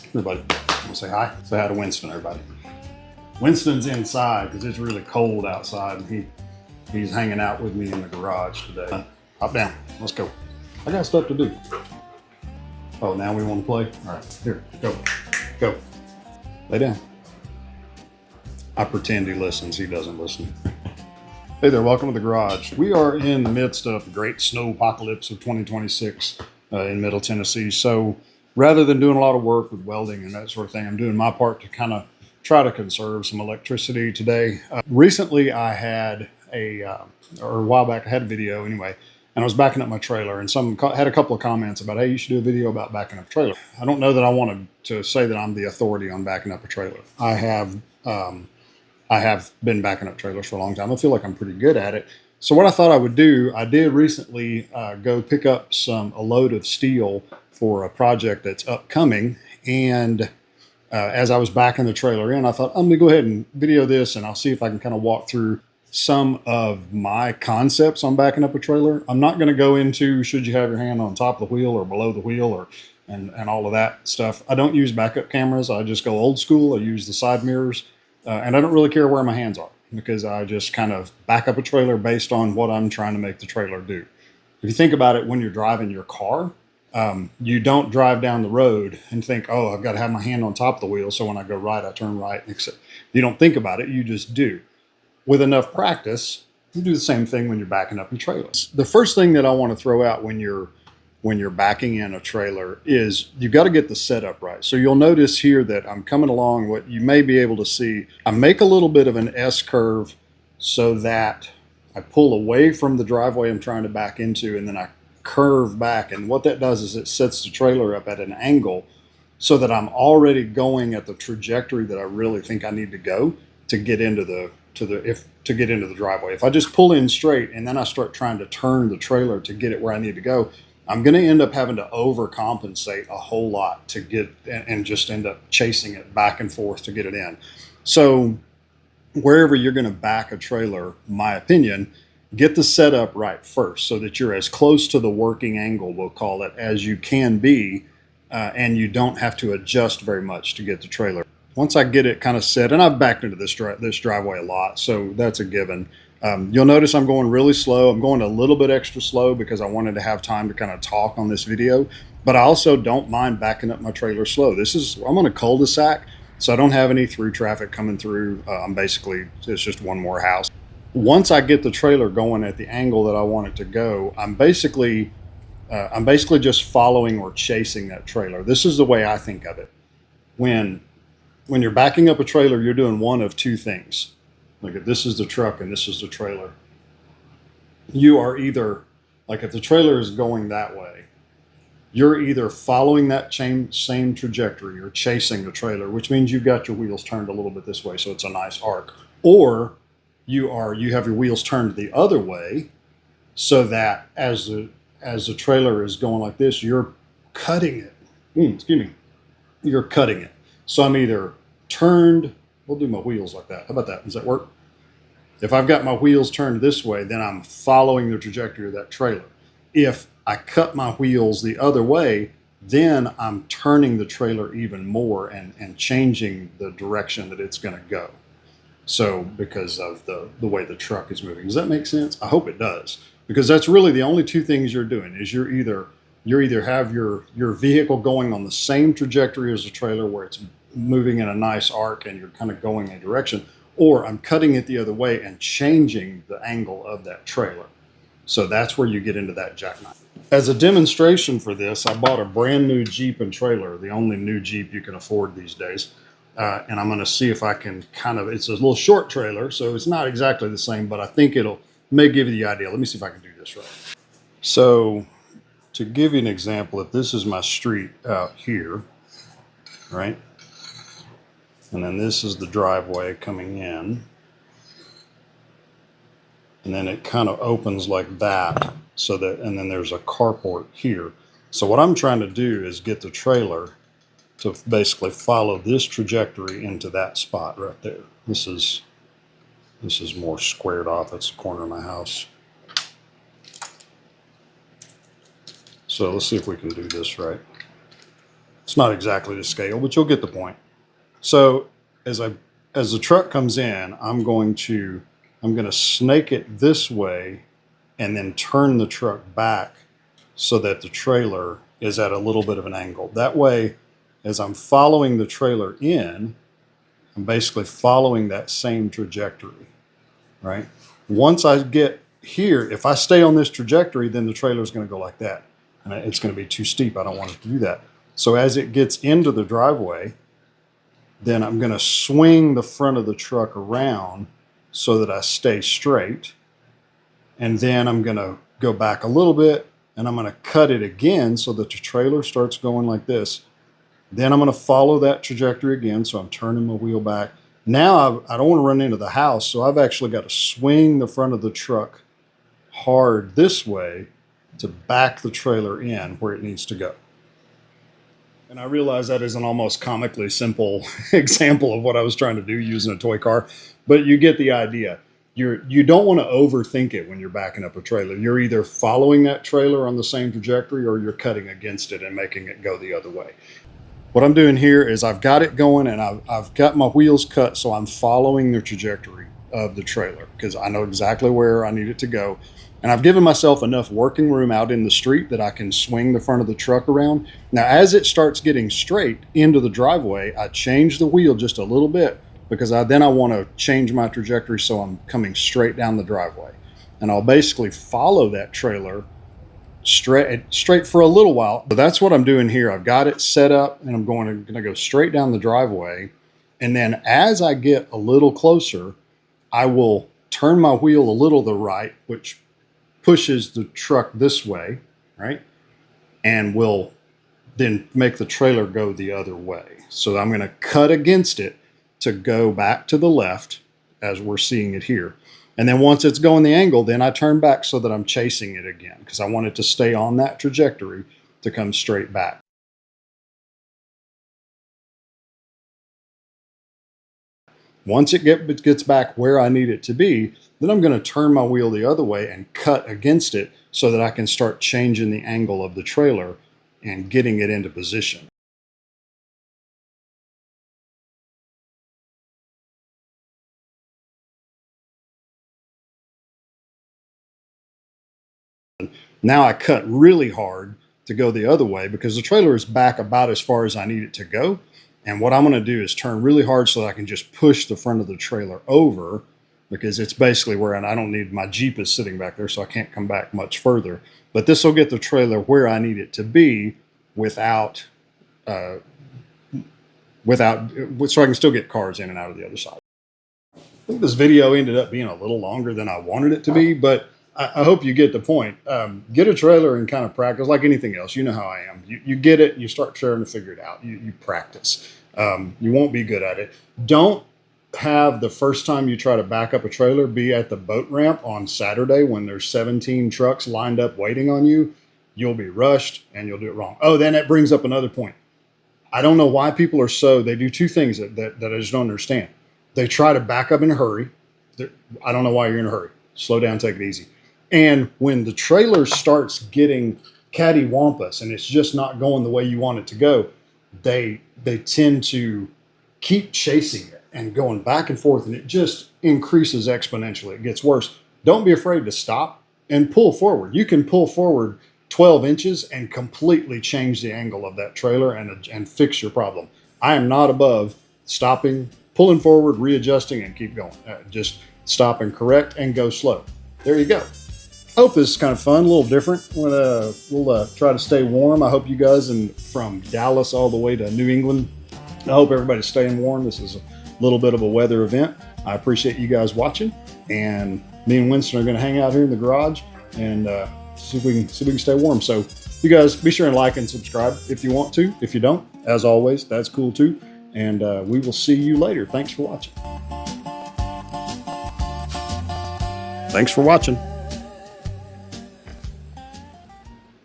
Everybody, want to say hi? Say hi to Winston, everybody. Winston's inside because it's really cold outside, and he's hanging out with me in the garage today. Hop down. Let's go. I got stuff to do. Oh, now we want to play? All right, here, go. Go. Lay down. I pretend he listens. He doesn't listen. Hey there, welcome to the garage. We are in the midst of the great snow apocalypse of 2026 in Middle Tennessee. So rather than doing a lot of work with welding and that sort of thing, I'm doing my part to kind of try to conserve some electricity today. Recently, I had or a while back, I had a video anyway, and I was backing up my trailer, and some had a couple of comments about, hey, you should do a video about backing up a trailer. I don't know that I wanted to say that I'm the authority on backing up a trailer. I have been backing up trailers for a long time. I feel like I'm pretty good at it. So what I thought I would do, I did recently go pick up a load of steel for a project that's upcoming. And as I was backing the trailer in, I thought, I'm gonna go ahead and video this and I'll see if I can kind of walk through some of my concepts on backing up a trailer. I'm not gonna go into should you have your hand on top of the wheel or below the wheel and all of that stuff. I don't use backup cameras. I just go old school. I use the side mirrors. And I don't really care where my hands are because I just kind of back up a trailer based on what I'm trying to make the trailer do. If you think about it, when you're driving your car, you don't drive down the road and think, oh, I've got to have my hand on top of the wheel, so when I go right, I turn right. You don't think about it, you just do. With enough practice, you do the same thing when you're backing up your trailers. The first thing that I want to throw out when you're backing in a trailer is you've got to get the setup right. So you'll notice here that I'm coming along, what you may be able to see, I make a little bit of an S curve so that I pull away from the driveway I'm trying to back into, and then I curve back. And what that does is it sets the trailer up at an angle so that I'm already going at the trajectory that I really think I need to go to get into the driveway. If I just pull in straight and then I start trying to turn the trailer to get it where I need to go, I'm going to end up having to overcompensate a whole lot to get and just end up chasing it back and forth to get it in. So wherever you're going to back a trailer, my opinion, get the setup right first so that you're as close to the working angle, we'll call it, as you can be, and you don't have to adjust very much to get the trailer. Once I get it kind of set, and I've backed into this driveway a lot, so that's a given. You'll notice I'm going really slow. I'm going a little bit extra slow because I wanted to have time to kind of talk on this video, but I also don't mind backing up my trailer slow. I'm on a cul-de-sac, so I don't have any through traffic coming through. It's just one more house. Once I get the trailer going at the angle that I want it to go, I'm basically just following or chasing that trailer. This is the way I think of it. When you're backing up a trailer, you're doing one of two things. Like if this is the truck and this is the trailer, you are either, like if the trailer is going that way, you're either following that same trajectory or chasing the trailer, which means you've got your wheels turned a little bit this way, so it's a nice arc. Or you have your wheels turned the other way, so that as the trailer is going like this, you're cutting it. You're cutting it. So I'm either turned. We'll do my wheels like that. How about that? Does that work? If I've got my wheels turned this way, then I'm following the trajectory of that trailer. If I cut my wheels the other way, then I'm turning the trailer even more and changing the direction that it's going to go. So because of the way the truck is moving. Does that make sense? I hope it does. Because that's really the only two things you're doing is you're either have your vehicle going on the same trajectory as the trailer where it's moving in a nice arc and you're kind of going a direction, or I'm cutting it the other way and changing the angle of that trailer. So that's where you get into that jackknife. As a demonstration for this, I bought a brand new Jeep and trailer, the only new Jeep you can afford these days. And I'm going to see if I can it's a little short trailer, so it's not exactly the same, but I think may give you the idea. Let me see if I can do this right. So to give you an example, if this is my street out here, right? And then this is the driveway coming in. And then it kind of opens like that, and then there's a carport here. So what I'm trying to do is get the trailer to basically follow this trajectory into that spot right there. This is more squared off. That's the corner of my house. So let's see if we can do this right. It's not exactly to scale, but you'll get the point. So as the truck comes in, I'm going to snake it this way and then turn the truck back so that the trailer is at a little bit of an angle. That way, as I'm following the trailer in, I'm basically following that same trajectory, right? Once I get here, if I stay on this trajectory, then the trailer is going to go like that. And it's going to be too steep. I don't want it to do that. So as it gets into the driveway, then I'm going to swing the front of the truck around so that I stay straight. And then I'm going to go back a little bit and I'm going to cut it again so that the trailer starts going like this. Then I'm going to follow that trajectory again. So I'm turning my wheel back. Now I don't want to run into the house. So I've actually got to swing the front of the truck hard this way to back the trailer in where it needs to go. And I realize that is an almost comically simple example of what I was trying to do using a toy car, but you get the idea. You don't want to overthink it when you're backing up a trailer. You're either following that trailer on the same trajectory or you're cutting against it and making it go the other way. What I'm doing here is I've got it going and I've got my wheels cut, so I'm following the trajectory of the trailer because I know exactly where I need it to go. And I've given myself enough working room out in the street that I can swing the front of the truck around. Now, as it starts getting straight into the driveway, I change the wheel just a little bit because then I want to change my trajectory so I'm coming straight down the driveway. And I'll basically follow that trailer straight for a little while. So that's what I'm doing here. I've got it set up and I'm going to go straight down the driveway. And then as I get a little closer, I will turn my wheel a little to the right, which pushes the truck this way, right? And will then make the trailer go the other way. So I'm going to cut against it to go back to the left as we're seeing it here. And then once it's going the angle, then I turn back so that I'm chasing it again because I want it to stay on that trajectory to come straight back. Once it gets back where I need it to be, then I'm going to turn my wheel the other way and cut against it so that I can start changing the angle of the trailer and getting it into position. Now I cut really hard to go the other way because the trailer is back about as far as I need it to go. And what I'm going to do is turn really hard so that I can just push the front of the trailer over because it's basically where I don't need, my Jeep is sitting back there, so I can't come back much further. But this will get the trailer where I need it to be without, so I can still get cars in and out of the other side. I think this video ended up being a little longer than I wanted it to be, but I hope you get the point. Get a trailer and kind of practice like anything else. You know how I am. You get it, you start trying to figure it out. You practice. You won't be good at it. Don't have the first time you try to back up a trailer be at the boat ramp on Saturday when there's 17 trucks lined up waiting on you. You'll be rushed and you'll do it wrong. Oh, then that brings up another point. I don't know why people are they do two things that I just don't understand. They try to back up in a hurry. I don't know why you're in a hurry. Slow down, take it easy. And when the trailer starts getting cattywampus and it's just not going the way you want it to go, they tend to keep chasing it and going back and forth, and it just increases exponentially. It gets worse. Don't be afraid to stop and pull forward. You can pull forward 12 inches and completely change the angle of that trailer and fix your problem. I am not above stopping, pulling forward, readjusting, and keep going. Just stop and correct and go slow. There you go. I hope this is kind of fun, a little different. We'll try to stay warm. I hope you guys, and from Dallas all the way to New England, I hope everybody's staying warm. This is a little bit of a weather event. I appreciate you guys watching, and me and Winston are going to hang out here in the garage and see if we can stay warm. So you guys be sure and like and subscribe if you want to. If you don't, as always, that's cool too. And we will see you later. Thanks for watching.